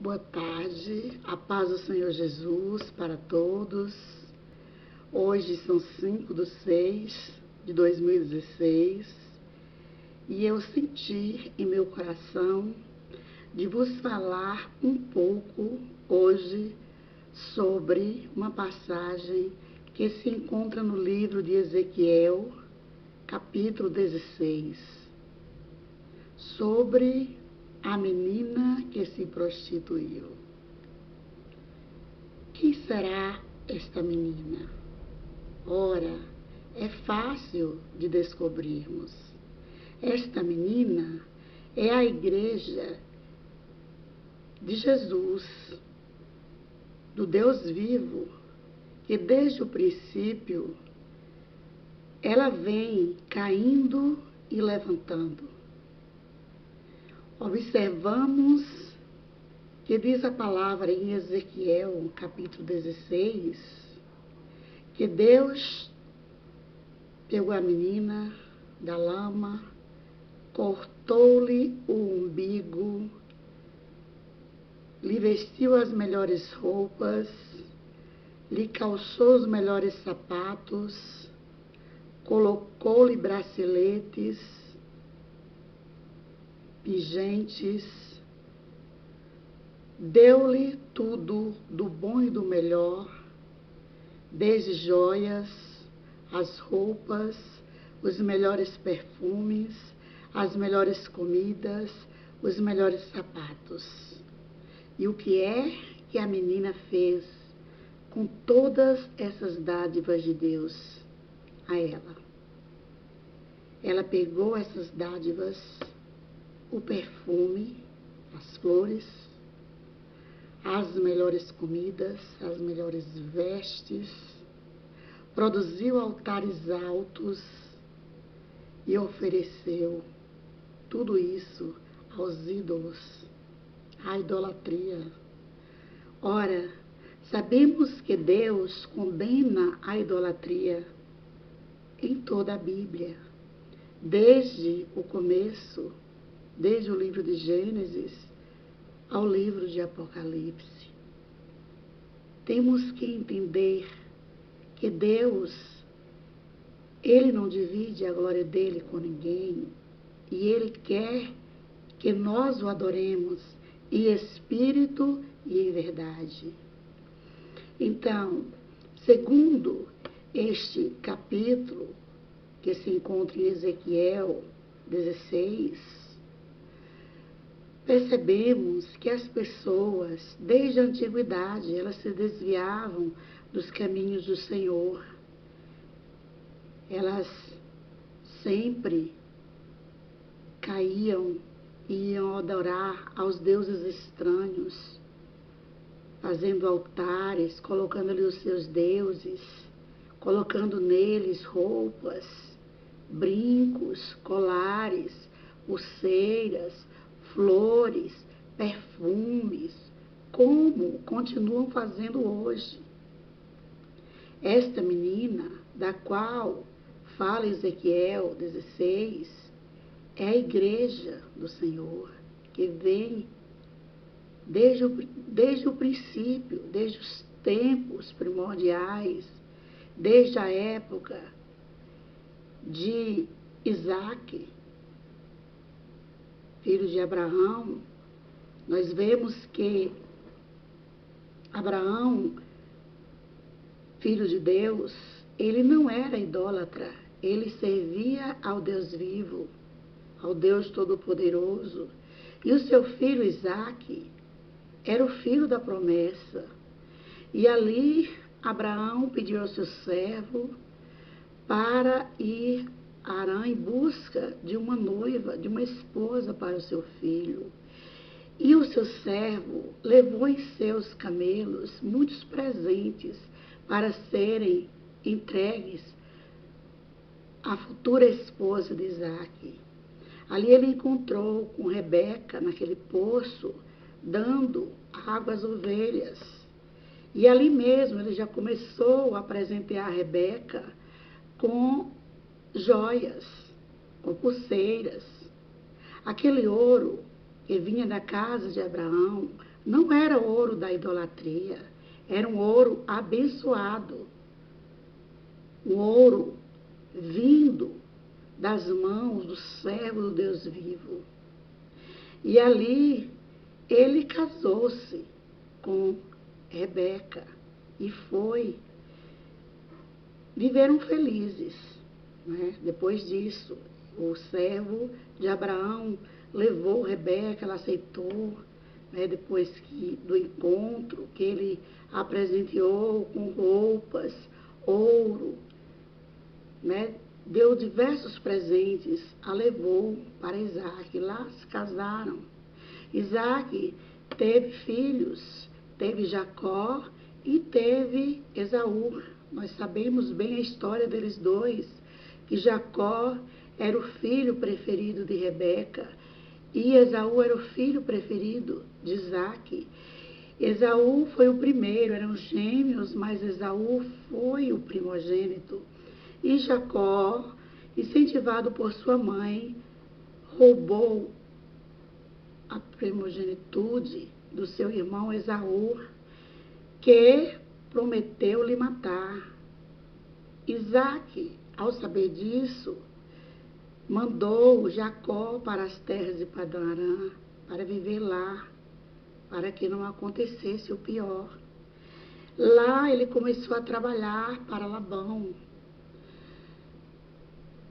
Boa tarde, a paz do Senhor Jesus para todos. Hoje são 5/6/2016 e eu senti em meu coração de vos falar um pouco hoje sobre uma passagem que se encontra no livro de Ezequiel, capítulo 16, sobre a menina que se prostituiu. Quem será esta menina? Ora, é fácil de descobrirmos. Esta menina é a igreja de Jesus, do Deus vivo, que desde o princípio ela vem caindo e levantando. Observamos que diz a palavra em Ezequiel, capítulo 16, que Deus pegou a menina da lama, cortou-lhe o umbigo, lhe vestiu as melhores roupas, lhe calçou os melhores sapatos, colocou-lhe braceletes, pingentes, deu-lhe tudo do bom e do melhor, desde joias, as roupas, os melhores perfumes, as melhores comidas, os melhores sapatos. E o que é que a menina fez com todas essas dádivas de Deus a ela? Ela pegou essas dádivas, o perfume, as flores, as melhores comidas, as melhores vestes, produziu altares altos e ofereceu tudo isso aos ídolos, à idolatria. Ora, sabemos que Deus condena a idolatria em toda a Bíblia, desde o começo, desde o livro de Gênesis ao livro de Apocalipse. Temos que entender que Deus, Ele não divide a glória dele com ninguém, e Ele quer que nós o adoremos em espírito e em verdade. Então, segundo este capítulo, que se encontra em Ezequiel 16, percebemos que as pessoas, desde a antiguidade, elas se desviavam dos caminhos do Senhor. Elas sempre caíam e iam adorar aos deuses estranhos, fazendo altares, colocando ali os seus deuses, colocando neles roupas, brincos, colares, pulseiras, flores, perfumes, como continuam fazendo hoje. Esta menina, da qual fala Ezequiel 16, é a igreja do Senhor, que vem desde o princípio, desde os tempos primordiais, desde a época de Isaac, filho de Abraão. Nós vemos que Abraão, filho de Deus, ele não era idólatra, ele servia ao Deus vivo, ao Deus Todo-Poderoso. E o seu filho Isaac era o filho da promessa. E ali Abraão pediu ao seu servo para ir a Harã em busca de uma noiva, de uma esposa para o seu filho. E o seu servo levou em seus camelos muitos presentes para serem entregues à futura esposa de Isaac. Ali ele encontrou com Rebeca, naquele poço, dando água às ovelhas. E ali mesmo ele já começou a presentear a Rebeca com joias, com pulseiras. Aquele ouro que vinha da casa de Abraão, não era ouro da idolatria, era um ouro abençoado, um ouro vindo das mãos do servo do Deus vivo. E ali ele casou-se com Rebeca e viveram felizes, né? Depois disso, o servo de Abraão levou Rebeca, ela aceitou, né? Depois do encontro que ele a presenteou com roupas, ouro, né? Deu diversos presentes, a levou para Isaac, lá se casaram. Isaac teve filhos, teve Jacó e teve Esaú. Nós sabemos bem a história deles dois, que Jacó era o filho preferido de Rebeca e Esaú era o filho preferido de Isaac. Esaú foi o primeiro, eram gêmeos, mas Esaú foi o primogênito. E Jacó, incentivado por sua mãe, roubou a primogenitude do seu irmão Esaú, que prometeu lhe matar. Isaac, ao saber disso, mandou Jacó para as terras de Padã-Arã, para viver lá, para que não acontecesse o pior. Lá ele começou a trabalhar para Labão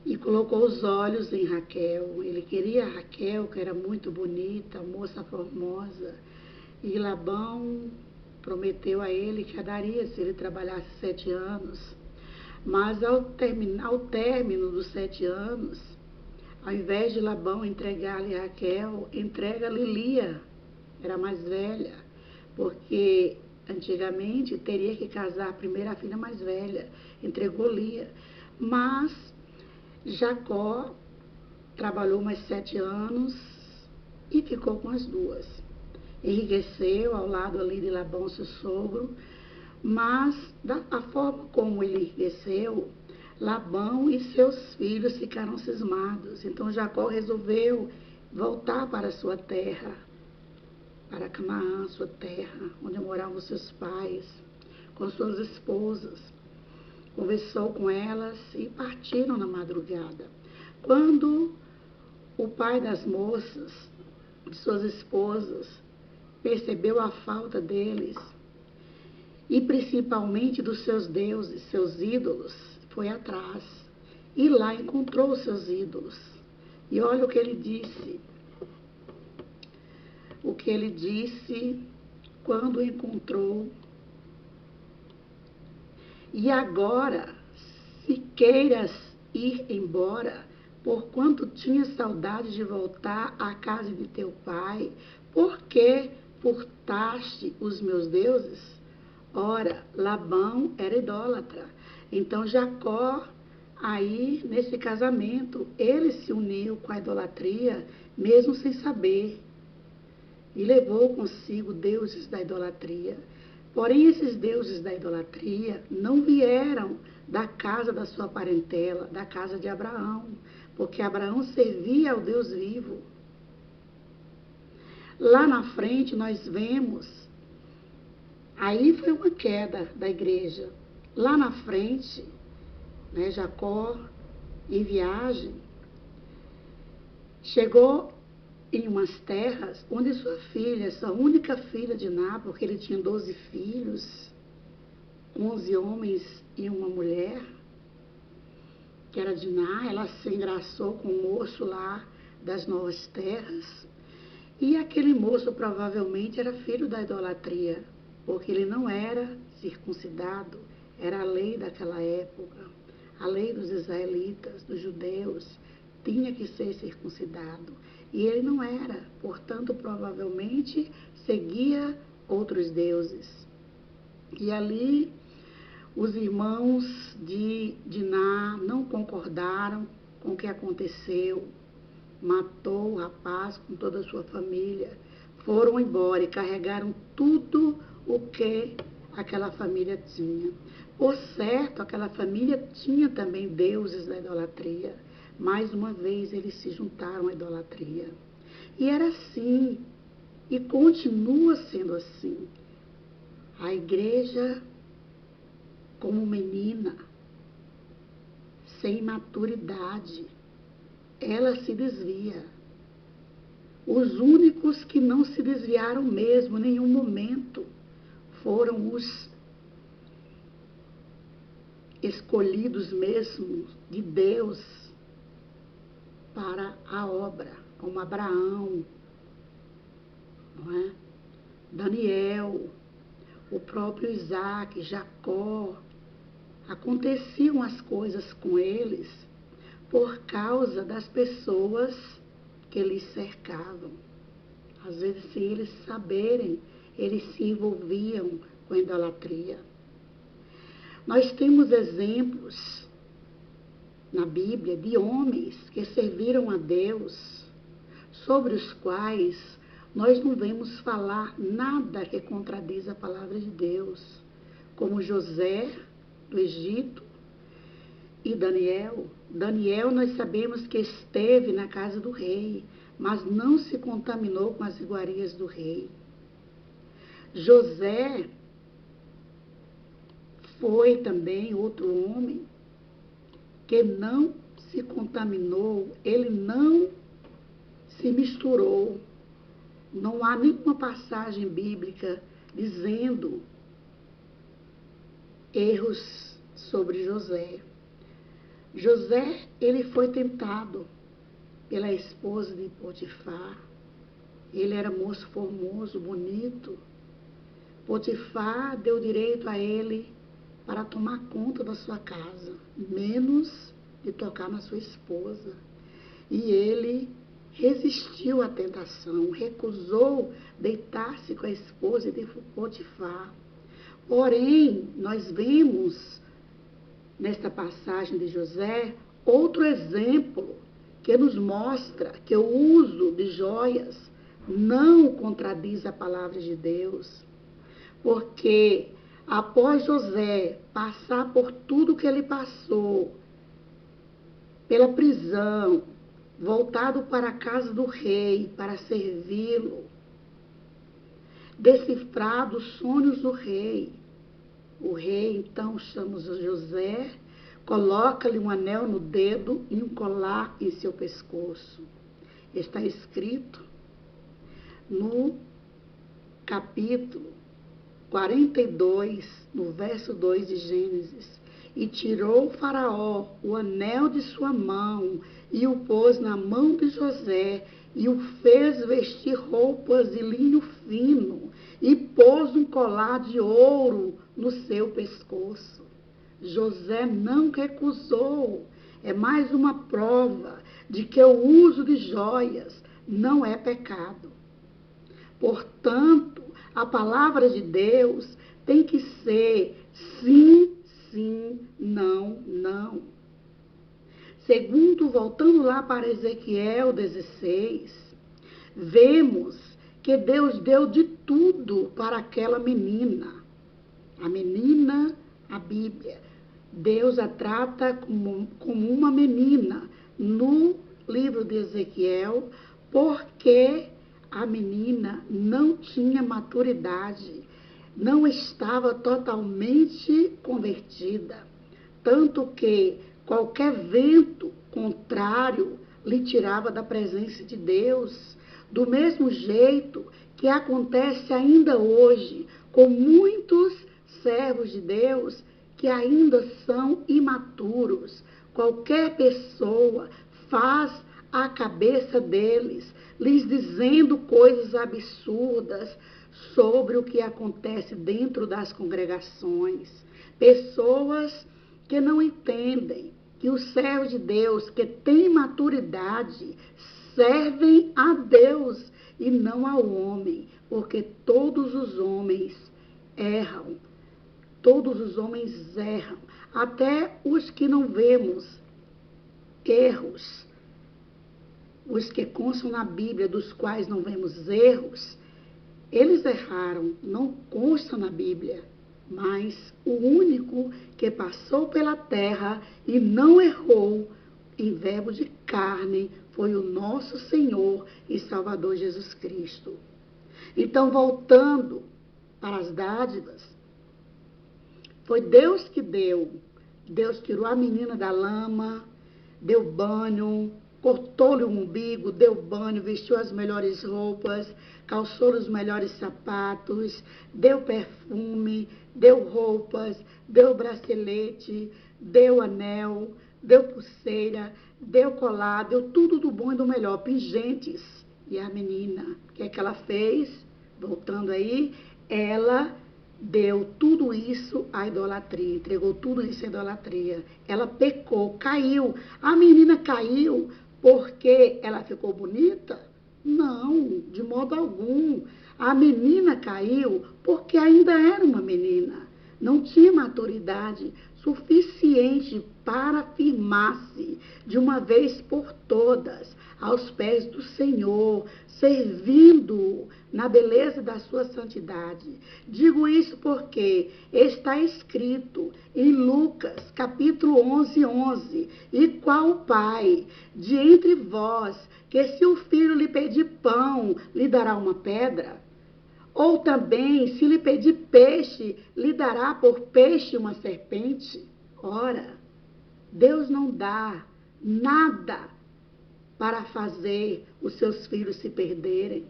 e colocou os olhos em Raquel. Ele queria Raquel, que era muito bonita, moça formosa, e Labão prometeu a ele que a daria se ele trabalhasse 7 anos. Mas ao término dos 7 anos, ao invés de Labão entregar-lhe Raquel, entrega-lhe Lia, era mais velha, porque antigamente teria que casar a primeira filha mais velha, entregou Lia. Mas Jacó trabalhou mais 7 anos e ficou com as duas. Enriqueceu ao lado ali de Labão, seu sogro, mas da forma como ele enriqueceu, Labão e seus filhos ficaram cismados. Então Jacó resolveu voltar para a sua terra, para Canaã, sua terra, onde moravam seus pais, com suas esposas. Conversou com elas e partiram na madrugada. Quando o pai das moças, de suas esposas, percebeu a falta deles, e principalmente dos seus deuses, seus ídolos, foi atrás. E lá encontrou os seus ídolos. E olha o que ele disse. O que ele disse quando encontrou. E agora, se queiras ir embora, porquanto tinha saudade de voltar à casa de teu pai, por que furtaste os meus deuses? Ora, Labão era idólatra. Então Jacó, aí nesse casamento, ele se uniu com a idolatria, mesmo sem saber, e levou consigo deuses da idolatria. Porém, esses deuses da idolatria não vieram da casa da sua parentela, da casa de Abraão, porque Abraão servia ao Deus vivo. Lá na frente nós vemos, aí foi uma queda da igreja. Lá na frente, né, Jacó, em viagem, chegou em umas terras onde sua filha, sua única filha de Ná, porque ele tinha 12 filhos, 11 homens e uma mulher, que era de Ná, ela se engraçou com um moço lá das novas terras, e aquele moço provavelmente era filho da idolatria, porque ele não era circuncidado, era a lei daquela época, a lei dos israelitas, dos judeus, tinha que ser circuncidado. E ele não era, portanto, provavelmente seguia outros deuses. E ali os irmãos de Diná não concordaram com o que aconteceu. Matou o rapaz com toda a sua família. Foram embora e carregaram tudo o que aquela família tinha. Por certo, aquela família tinha também deuses da idolatria. Mais uma vez eles se juntaram à idolatria. E era assim E continua sendo assim. A igreja, como menina, sem maturidade, ela se desvia. Os únicos que não se desviaram mesmo em nenhum momento foram os escolhidos mesmo de Deus para a obra, como Abraão, não é? Daniel, o próprio Isaac, Jacó. Aconteciam as coisas com eles por causa das pessoas que eles cercavam. Às vezes, sem eles saberem, eles se envolviam com a idolatria. Nós temos exemplos na Bíblia de homens que serviram a Deus, sobre os quais nós não vemos falar nada que contradiz a palavra de Deus, como José, do Egito, e Daniel. Daniel, nós sabemos que esteve na casa do rei, mas não se contaminou com as iguarias do rei. José foi também outro homem que não se contaminou, ele não se misturou. Não há nenhuma passagem bíblica dizendo erros sobre José. José, ele foi tentado pela esposa de Potifar. Ele era moço formoso, bonito. Potifar deu direito a ele para tomar conta da sua casa, menos de tocar na sua esposa. E ele resistiu à tentação, recusou deitar-se com a esposa de Potifar. Porém, nós vemos nesta passagem de José outro exemplo que nos mostra que o uso de joias não contradiz a palavra de Deus, porque após José passar por tudo que ele passou, pela prisão, voltado para a casa do rei para servi-lo, decifrado os sonhos do rei. O rei então chama José, coloca-lhe um anel no dedo e um colar em seu pescoço. Está escrito no capítulo 42, no verso 2 de Gênesis: e tirou o faraó o anel de sua mão e o pôs na mão de José e o fez vestir roupas de linho fino e pôs um colar de ouro no seu pescoço. José não recusou. É mais uma prova de que o uso de joias não é pecado. Portanto, a palavra de Deus tem que ser sim, sim, não, não. Segundo, voltando lá para Ezequiel 16, vemos que Deus deu de tudo para aquela menina. A menina, a Bíblia, Deus a trata como uma menina no livro de Ezequiel, porque a menina não tinha maturidade, não estava totalmente convertida, tanto que qualquer vento contrário lhe tirava da presença de Deus, do mesmo jeito que acontece ainda hoje com muitos servos de Deus que ainda são imaturos. Qualquer pessoa faz a cabeça deles, lhes dizendo coisas absurdas sobre o que acontece dentro das congregações. Pessoas que não entendem que os servos de Deus, que têm maturidade, servem a Deus e não ao homem, porque todos os homens erram. Todos os homens erram, até os que não vemos erros, os que constam na Bíblia, dos quais não vemos erros, eles erraram, não constam na Bíblia, mas o único que passou pela terra e não errou em verbo de carne foi o nosso Senhor e Salvador Jesus Cristo. Então, voltando para as dádivas, foi Deus que deu. Deus tirou a menina da lama, deu banho, cortou-lhe o umbigo, deu banho, vestiu as melhores roupas, calçou-lhe os melhores sapatos, deu perfume, deu roupas, deu bracelete, deu anel, deu pulseira, deu colar, deu tudo do bom e do melhor, pingentes. E a menina, o que é que ela fez? Voltando aí, ela deu tudo isso à idolatria, entregou tudo isso à idolatria. Ela pecou, caiu. A menina caiu porque ela ficou bonita? Não, de modo algum. A menina caiu porque ainda era uma menina. Não tinha maturidade suficiente para firmar-se de uma vez por todas aos pés do Senhor, servindo na beleza da sua santidade. Digo isso porque está escrito em Lucas, capítulo 11:11, e qual pai de entre vós, que se o filho lhe pedir pão, lhe dará uma pedra? Ou também, se lhe pedir peixe, lhe dará por peixe uma serpente? Ora, Deus não dá nada para fazer os seus filhos se perderem.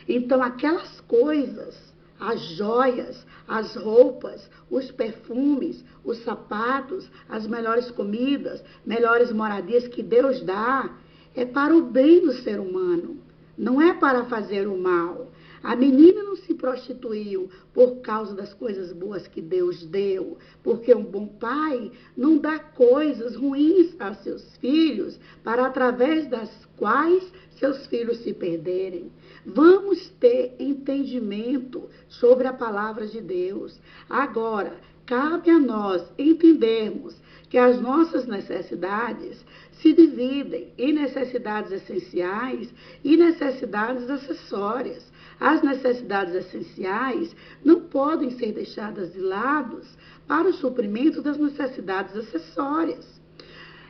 Então, aquelas coisas, as joias, as roupas, os perfumes, os sapatos, as melhores comidas, melhores moradias que Deus dá, é para o bem do ser humano, não é para fazer o mal. A menina não se prostituiu por causa das coisas boas que Deus deu, porque um bom pai não dá coisas ruins a seus filhos, para através das quais seus filhos se perderem. Vamos ter entendimento sobre a palavra de Deus. Agora, cabe a nós entendermos que as nossas necessidades se dividem em necessidades essenciais e necessidades acessórias. As necessidades essenciais não podem ser deixadas de lado para o suprimento das necessidades acessórias.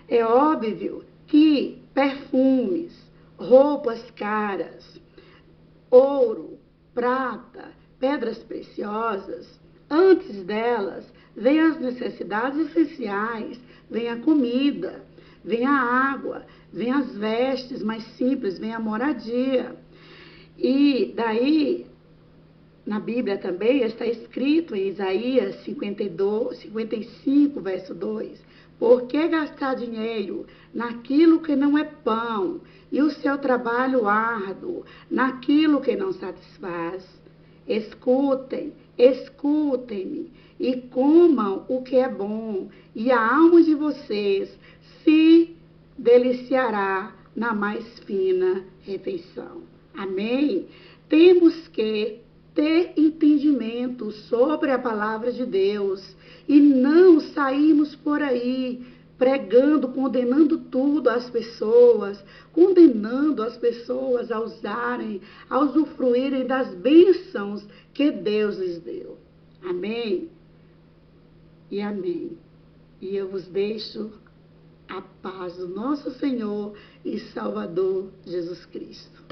É óbvio que perfumes, roupas caras, ouro, prata, pedras preciosas, antes delas vem as necessidades essenciais, vem a comida, vem a água, vem as vestes mais simples, vem a moradia. E daí, na Bíblia também, está escrito em Isaías 55, verso 2, por que gastar dinheiro naquilo que não é pão, e o seu trabalho árduo naquilo que não satisfaz? Escutem, escutem-me, e comam o que é bom, e a alma de vocês se deliciará na mais fina refeição. Amém? Temos que ter entendimento sobre a palavra de Deus e não sairmos por aí pregando, condenando tudo às pessoas, condenando as pessoas a usarem, a usufruírem das bênçãos que Deus lhes deu. Amém? E amém. E eu vos deixo a paz do nosso Senhor e Salvador Jesus Cristo.